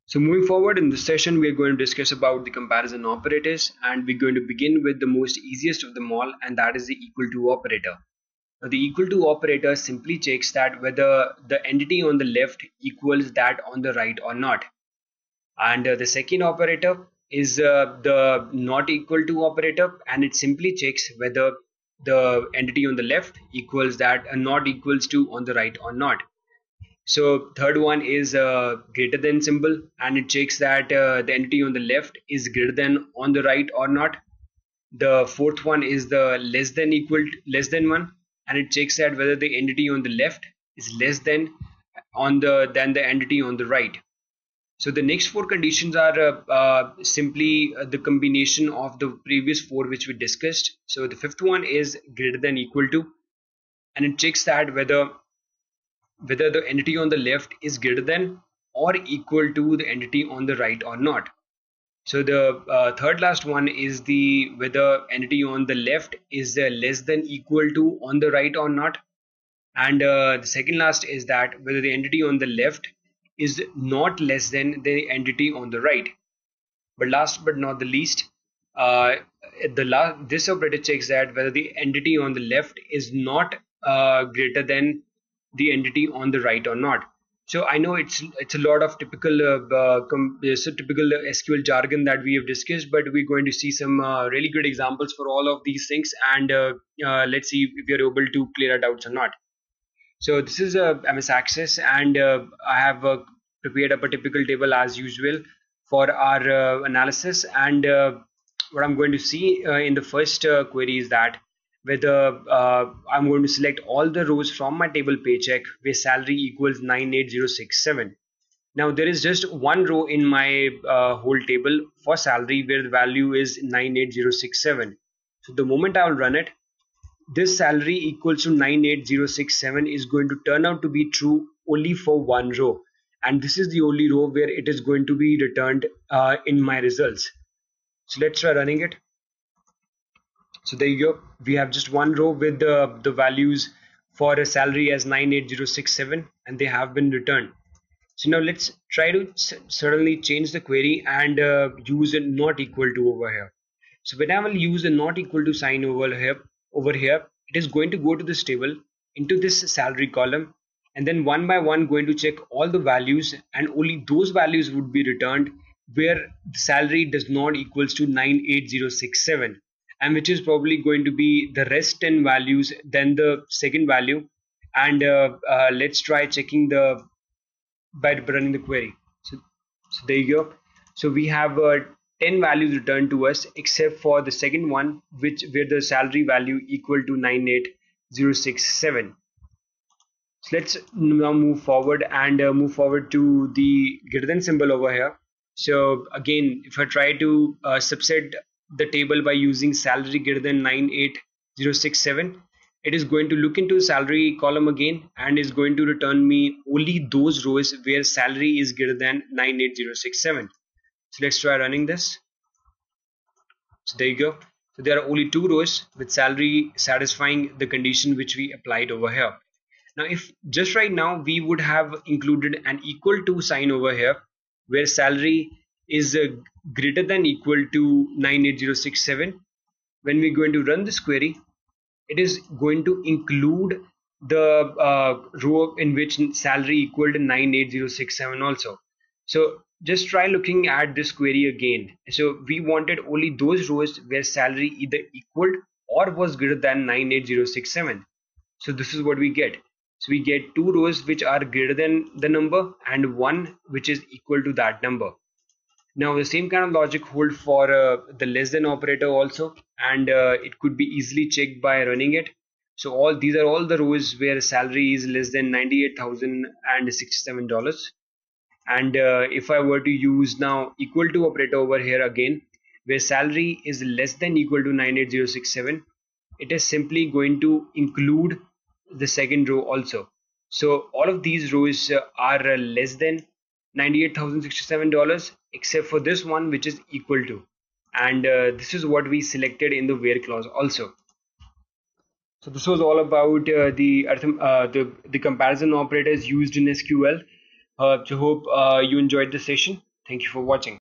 So moving forward in this session, we are going to discuss about the comparison operators, and we're going to begin with the most easiest of them all, and that is the equal to operator. Now the equal to operator simply checks that whether the entity on the left equals that on the right or not. And the second operator is the not equal to operator, and it simply checks whether the entity on the left equals that not equals to on the right or not. So third one is greater than symbol, and it checks that the entity on the left is greater than on the right or not. The fourth one is the less than one, and it checks that whether the entity on the left is less than the entity on the right. So the next four conditions are simply the combination of the previous four which we discussed. So the fifth one is greater than equal to, and it checks that whether the entity on the left is greater than or equal to the entity on the right or not. So the third last one is the whether entity on the left is less than equal to on the right or not. And the second last is that whether the entity on the left is not less than the entity on the right. But last but not the least, uh, this operator checks that whether the entity on the left is not greater than the entity on the right or not. So I know it's a lot of typical typical SQL jargon that we have discussed, but we're going to see some really good examples for all of these things, and let's see if you're able to clear our doubts or not. So this is a MS Access, and I have prepared up a typical table as usual for our analysis. And what I'm going to see in the first query is that whether I'm going to select all the rows from my table paycheck where salary equals 98067. Now there is just one row in my whole table for salary where the value is 98067. So the moment I will run it, this salary equals to 98067 is going to turn out to be true only for one row, and this is the only row where it is going to be returned in my results. So let's try running it. So there you go, we have just one row with the values for a salary as 98067, and they have been returned. So now let's try to suddenly change the query and use a not equal to over here. So when I will use a not equal to sign over here, it is going to go to this table into this salary column, and then one by one going to check all the values, and only those values would be returned where the salary does not equals to 98067, and which is probably going to be the rest 10 values then the second value. And let's try checking the by running the query. So there you go. So we have 10 values returned to us except for the second one, which where the salary value equal to 98067. So let's now move forward and move forward to the greater than symbol over here. So again, if I try to subset the table by using salary greater than 98067, it is going to look into salary column again and is going to return me only those rows where salary is greater than 98067. So let's try running this. So there you go. So there are only two rows with salary satisfying the condition which we applied over here. Now if just right now we would have included an equal to sign over here where salary is greater than equal to 98067, when we're going to run this query, it is going to include the row in which salary equal to 98067 also. So just try looking at this query again. So we wanted only those rows where salary either equaled or was greater than 98067. So this is what we get. So we get two rows which are greater than the number and one which is equal to that number. Now the same kind of logic hold for the less than operator also, and it could be easily checked by running it. So all these are all the rows where salary is less than $98,067. And if I were to use now equal to operator over here again, where salary is less than equal to 98067, it is simply going to include the second row also. So all of these rows are less than $98,067 except for this one which is equal to, and this is what we selected in the where clause also. So this was all about the comparison operators used in SQL. So hope you enjoyed the session. Thank you for watching.